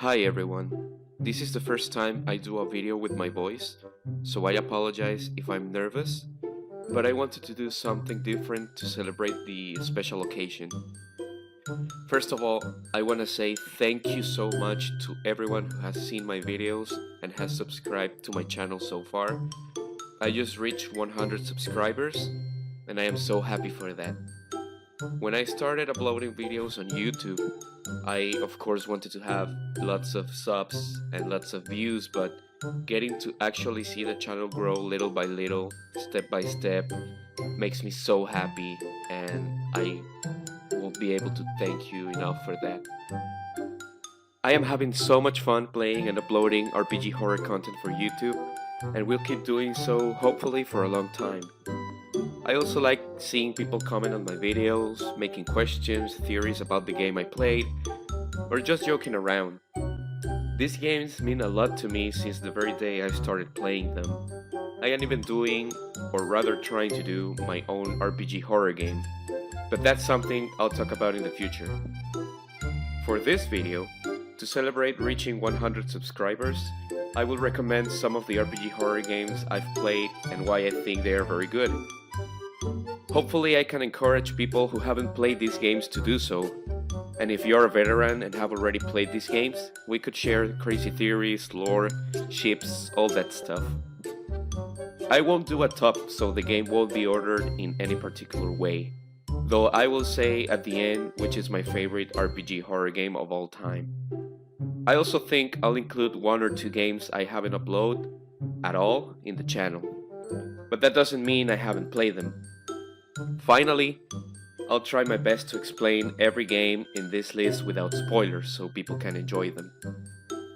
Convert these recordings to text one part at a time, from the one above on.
Hi everyone, this is the first time I do a video with my voice, so I apologize if I'm nervous, but I wanted to do something different to celebrate the special occasion. First of all, I want to say thank you so much to everyone who has seen my videos and has subscribed to my channel so far. I just reached 100 subscribers and I am so happy for that. When I started uploading videos on YouTube, I of course wanted to have lots of subs and lots of views, but getting to actually see the channel grow little by little, step by step, makes me so happy, and I won't be able to thank you enough for that. I am having so much fun playing and uploading RPG horror content for YouTube, and will keep doing so hopefully for a long time. I also like seeing people comment on my videos, making questions, theories about the game I played, or just joking around. These games mean a lot to me since the very day I started playing them. I am even doing, or rather trying to do, my own RPG horror game, but that's something I'll talk about in the future. For this video, to celebrate reaching 100 subscribers, I will recommend some of the RPG horror games I've played and why I think they are very good. Hopefully I can encourage people who haven't played these games to do so, and if you're a veteran and have already played these games, we could share crazy theories, lore, ships, all that stuff. I won't do a top, so the game won't be ordered in any particular way, though I will say at the end which is my favorite RPG horror game of all time. I also think I'll include one or two games I haven't uploaded at all in the channel, but that doesn't mean I haven't played them. Finally, I'll try my best to explain every game in this list without spoilers so people can enjoy them.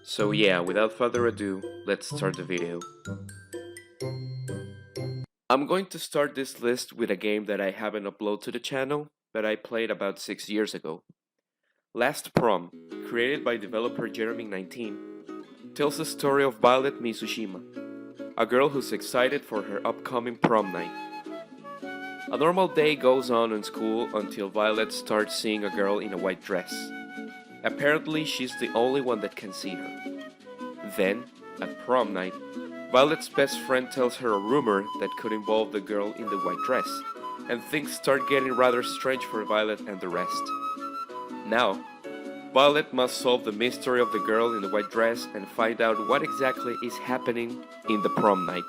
So yeah, without further ado, let's start the video. I'm going to start this list with a game that I haven't uploaded to the channel, but I played about 6 years ago. Last Prom, created by developer Jeremy19, tells the story of Violet Mitsushima, a girl who's excited for her upcoming prom night. A normal day goes on in school until Violet starts seeing a girl in a white dress. Apparently, she's the only one that can see her. Then, at prom night, Violet's best friend tells her a rumor that could involve the girl in the white dress, and things start getting rather strange for Violet and the rest. Now, Violet must solve the mystery of the girl in the white dress and find out what exactly is happening in the prom night.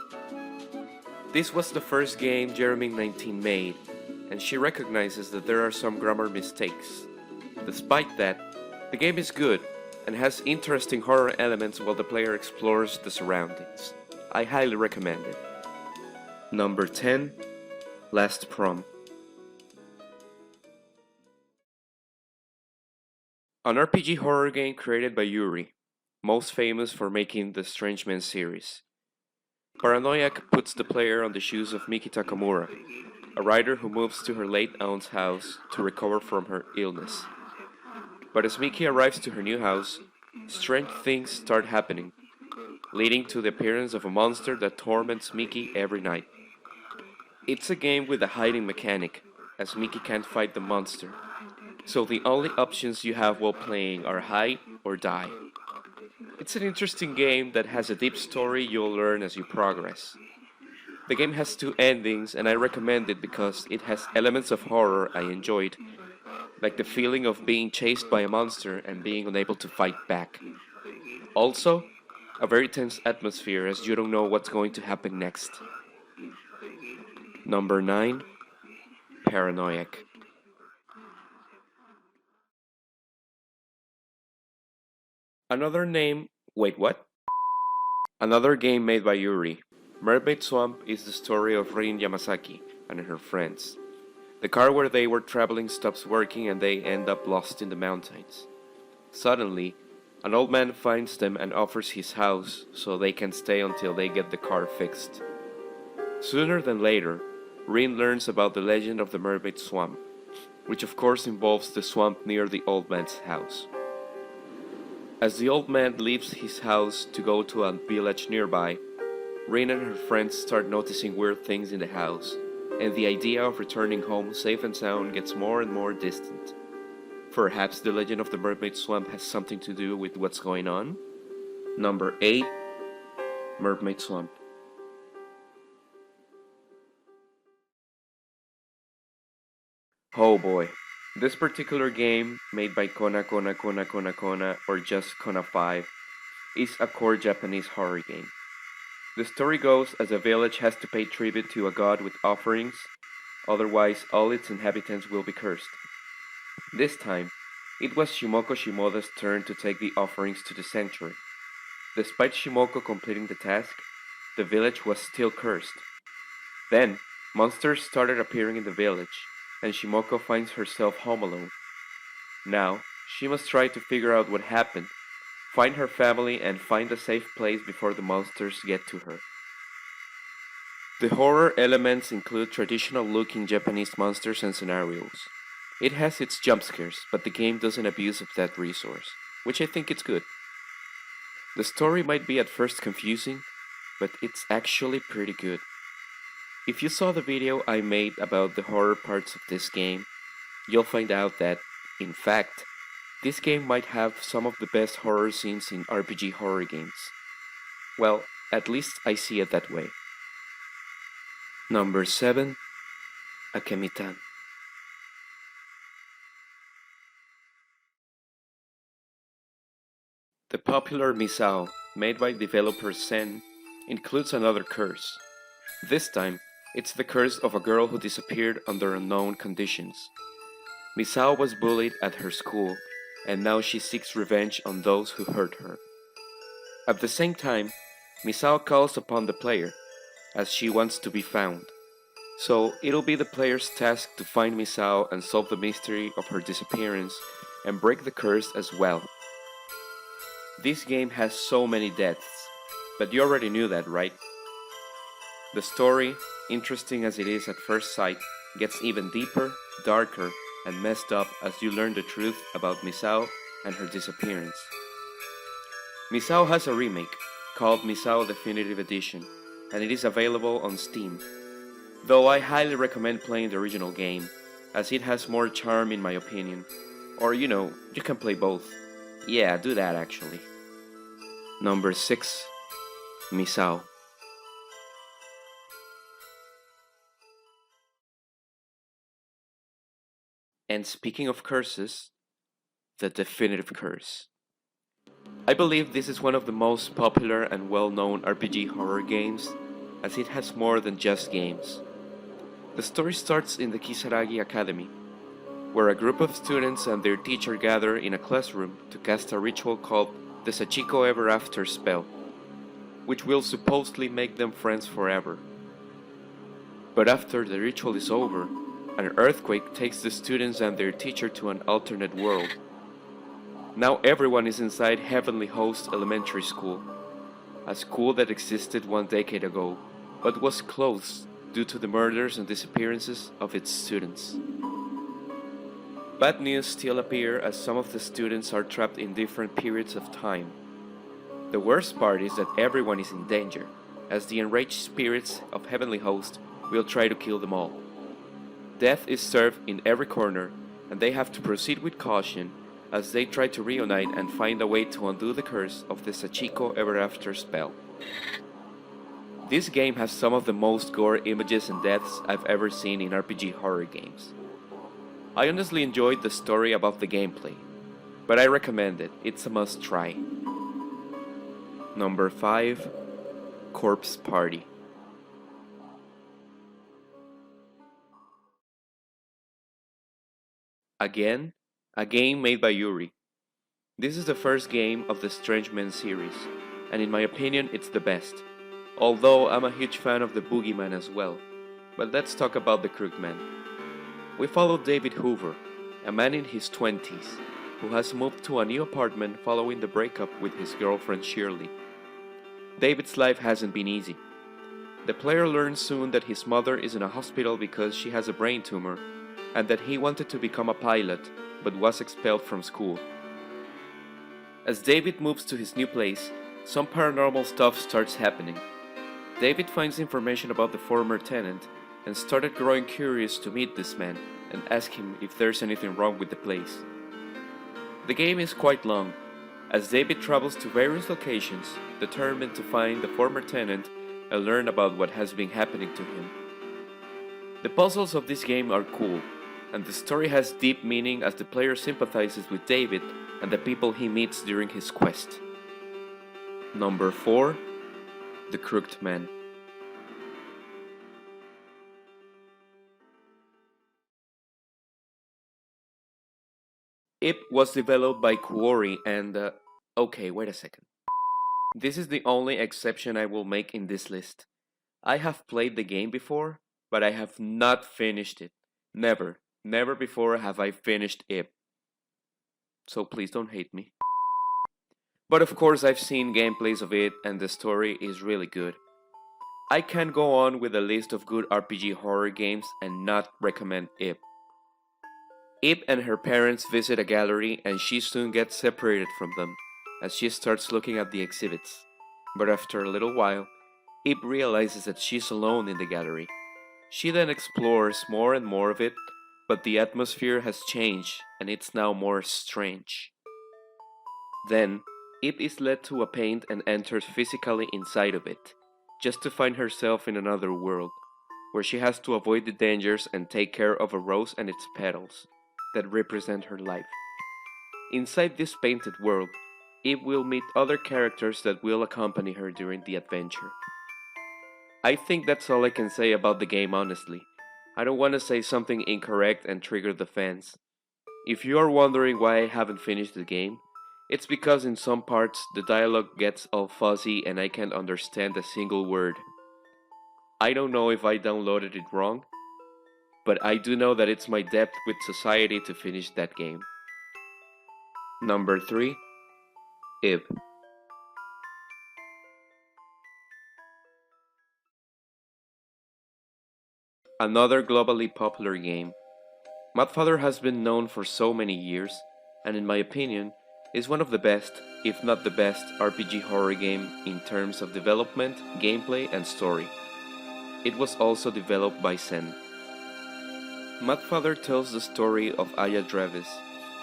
This was the first game Jeremy19 made, and she recognizes that there are some grammar mistakes. Despite that, the game is good and has interesting horror elements while the player explores the surroundings. I highly recommend it. Number 10. Last Prom. An RPG horror game created by Yuri, most famous for making the Strange Men series. Paranoiac puts the player on the shoes of Miki Takamura, a writer who moves to her late aunt's house to recover from her illness. But as Miki arrives to her new house, strange things start happening, leading to the appearance of a monster that torments Miki every night. It's a game with a hiding mechanic, as Miki can't fight the monster, so the only options you have while playing are hide or die. It's an interesting game that has a deep story you'll learn as you progress. The game has two endings and I recommend it because it has elements of horror I enjoyed, like the feeling of being chased by a monster and being unable to fight back. Also, a very tense atmosphere as you don't know what's going to happen next. Number 9. Paranoiac. Another name... Wait, what? Another game made by Yuri. Mermaid Swamp is the story of Rin Yamasaki and her friends. The car where they were traveling stops working and they end up lost in the mountains. Suddenly, an old man finds them and offers his house so they can stay until they get the car fixed. Sooner than later, Rin learns about the legend of the Mermaid Swamp, which of course involves the swamp near the old man's house. As the old man leaves his house to go to a village nearby, Rin and her friends start noticing weird things in the house, and the idea of returning home safe and sound gets more and more distant. Perhaps the legend of the Mermaid Swamp has something to do with what's going on? Number 8. Mermaid Swamp. Oh boy. This particular game, made by Kona, or just Kona 5, is a core Japanese horror game. The story goes as a village has to pay tribute to a god with offerings, otherwise all its inhabitants will be cursed. This time, it was Shimoko Shimoda's turn to take the offerings to the sanctuary. Despite Shimoko completing the task, the village was still cursed. Then, monsters started appearing in the village, and Shimoko finds herself home alone. Now, she must try to figure out what happened, find her family, and find a safe place before the monsters get to her. The horror elements include traditional-looking Japanese monsters and scenarios. It has its jump scares, but the game doesn't abuse of that resource, which I think it's good. The story might be at first confusing, but it's actually pretty good. If you saw the video I made about the horror parts of this game, you'll find out that, in fact, this game might have some of the best horror scenes in RPG horror games. Well, at least I see it that way. Number 7. Akemi Tan. The popular Misao, made by developer Zen, includes another curse. This time, it's the curse of a girl who disappeared under unknown conditions. Misao was bullied at her school, and now she seeks revenge on those who hurt her. At the same time, Misao calls upon the player, as she wants to be found. So it'll be the player's task to find Misao and solve the mystery of her disappearance and break the curse as well. This game has so many deaths, but you already knew that, right? The story, interesting as it is at first sight, gets even deeper, darker, and messed up as you learn the truth about Misao and her disappearance. Misao has a remake, called Misao Definitive Edition, and it is available on Steam. Though I highly recommend playing the original game, as it has more charm in my opinion. Or you can play both. Yeah, do that actually. Number 6. Misao. And speaking of curses, the definitive curse. I believe this is one of the most popular and well-known RPG horror games, as it has more than just games. The story starts in the Kisaragi Academy, where a group of students and their teacher gather in a classroom to cast a ritual called the Sachiko Ever After spell, which will supposedly make them friends forever. But after the ritual is over, an earthquake takes the students and their teacher to an alternate world. Now everyone is inside Heavenly Host Elementary School, a school that existed 1 decade ago, but was closed due to the murders and disappearances of its students. Bad news still appear as some of the students are trapped in different periods of time. The worst part is that everyone is in danger, as the enraged spirits of Heavenly Host will try to kill them all. Death is served in every corner, and they have to proceed with caution as they try to reunite and find a way to undo the curse of the Sachiko Ever After spell. This game has some of the most gore images and deaths I've ever seen in RPG horror games. I honestly enjoyed the story above the gameplay, but I recommend it, it's a must try. Number 5. Corpse Party. Again, a game made by Yuri. This is the first game of the Strange Men series, and in my opinion it's the best, although I'm a huge fan of the Boogeyman as well. But let's talk about the Crooked Man. We follow David Hoover, a man in his 20s, who has moved to a new apartment following the breakup with his girlfriend Shirley. David's life hasn't been easy. The player learns soon that his mother is in a hospital because she has a brain tumor, and that he wanted to become a pilot, but was expelled from school. As David moves to his new place, some paranormal stuff starts happening. David finds information about the former tenant, and started growing curious to meet this man and ask him if there's anything wrong with the place. The game is quite long, as David travels to various locations, determined to find the former tenant and learn about what has been happening to him. The puzzles of this game are cool, and the story has deep meaning as the player sympathizes with David and the people he meets during his quest. Number 4. The Crooked Man. It was developed by Kuori and okay, wait a second. This is the only exception I will make in this list. I have played the game before, but I have not finished it. Never before have I finished it. So please don't hate me. But of course I've seen gameplays of it and the story is really good. I can't go on with a list of good RPG horror games and not recommend it. Ip and her parents visit a gallery and she soon gets separated from them as she starts looking at the exhibits. But after a little while, Ip realizes that she's alone in the gallery. She then explores more and more of it, but the atmosphere has changed and it's now more strange. Then, Ip is led to a paint and enters physically inside of it, just to find herself in another world, where she has to avoid the dangers and take care of a rose and its petals that represent her life. Inside this painted world, Eve will meet other characters that will accompany her during the adventure. I think that's all I can say about the game honestly. I don't want to say something incorrect and trigger the fans. If you are wondering why I haven't finished the game, it's because in some parts the dialogue gets all fuzzy and I can't understand a single word. I don't know if I downloaded it wrong, but I do know that it's my debt with society to finish that game. Number 3. Ib. Another globally popular game. Mudfather has been known for so many years, and in my opinion, is one of the best, if not the best, RPG horror game in terms of development, gameplay, and story. It was also developed by Zen. Mudfather tells the story of Aya Drevis,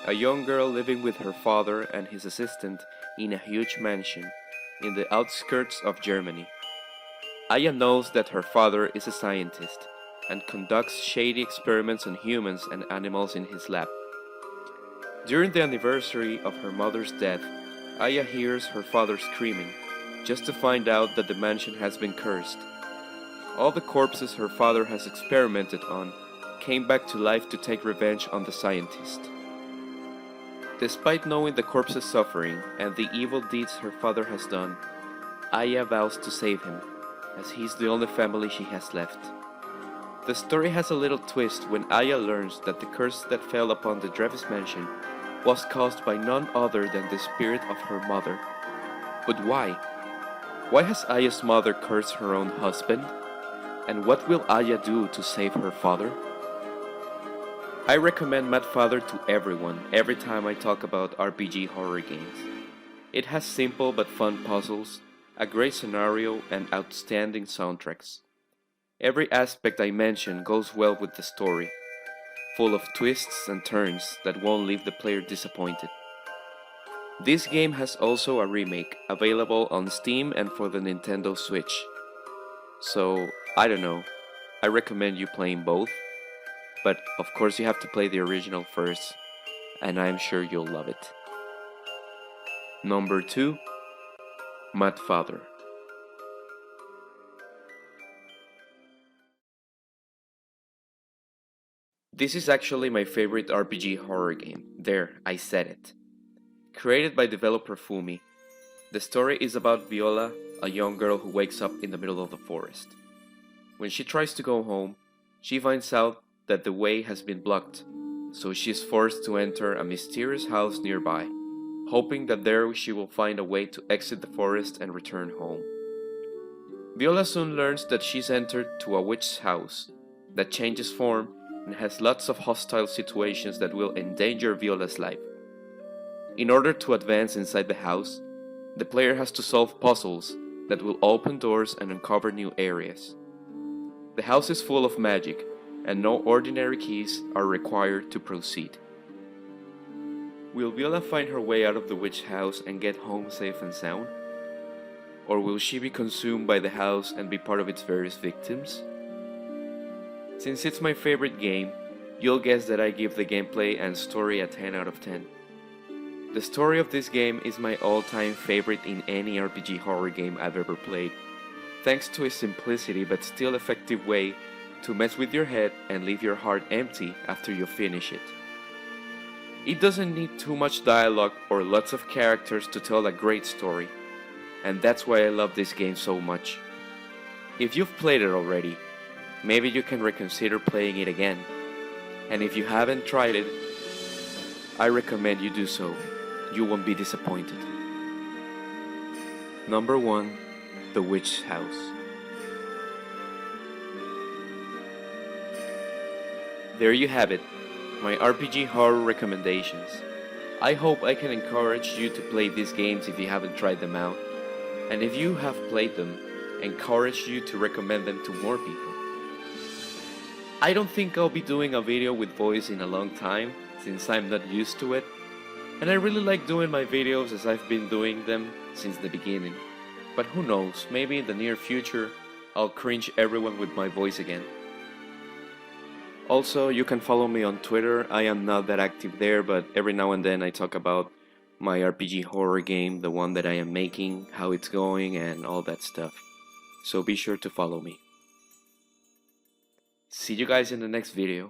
a young girl living with her father and his assistant in a huge mansion in the outskirts of Germany. Aya knows that her father is a scientist and conducts shady experiments on humans and animals in his lab. During the anniversary of her mother's death, Aya hears her father screaming, just to find out that the mansion has been cursed. All the corpses her father has experimented on came back to life to take revenge on the scientist. Despite knowing the corpse's suffering and the evil deeds her father has done, Aya vows to save him, as he's the only family she has left. The story has a little twist when Aya learns that the curse that fell upon the Drevis mansion was caused by none other than the spirit of her mother. But why? Why has Aya's mother cursed her own husband? And what will Aya do to save her father? I recommend Mudfather to everyone every time I talk about RPG horror games. It has simple but fun puzzles, a great scenario, and outstanding soundtracks. Every aspect I mention goes well with the story, full of twists and turns that won't leave the player disappointed. This game has also a remake available on Steam and for the Nintendo Switch. So, I don't know, I recommend you playing both, but of course you have to play the original first, and I'm sure you'll love it. Number 2. Mudfather. This is actually my favorite RPG horror game. There, I said it. Created by developer Fumi, the story is about Viola, a young girl who wakes up in the middle of the forest. When she tries to go home, she finds out that the way has been blocked, so she is forced to enter a mysterious house nearby, hoping that there she will find a way to exit the forest and return home. Viola soon learns that she's entered to a witch's house that changes form and has lots of hostile situations that will endanger Viola's life. In order to advance inside the house, the player has to solve puzzles that will open doors and uncover new areas. The house is full of magic, and no ordinary keys are required to proceed. Will Viola find her way out of the witch house and get home safe and sound? Or will she be consumed by the house and be part of its various victims? Since it's my favorite game, you'll guess that I give the gameplay and story a 10 out of 10. The story of this game is my all-time favorite in any RPG horror game I've ever played, thanks to its simplicity but still effective way to mess with your head and leave your heart empty after you finish it. It doesn't need too much dialogue or lots of characters to tell a great story, and that's why I love this game so much. If you've played it already, maybe you can reconsider playing it again, and if you haven't tried it, I recommend you do so. You won't be disappointed. Number 1. The Witch House. There you have it, my RPG horror recommendations. I hope I can encourage you to play these games if you haven't tried them out, and if you have played them, encourage you to recommend them to more people. I don't think I'll be doing a video with voice in a long time, since I'm not used to it, and I really like doing my videos as I've been doing them since the beginning. But who knows, maybe in the near future, I'll cringe everyone with my voice again. Also, you can follow me on Twitter. I am not that active there, but every now and then I talk about my RPG horror game, the one that I am making, how it's going, and all that stuff. So be sure to follow me. See you guys in the next video.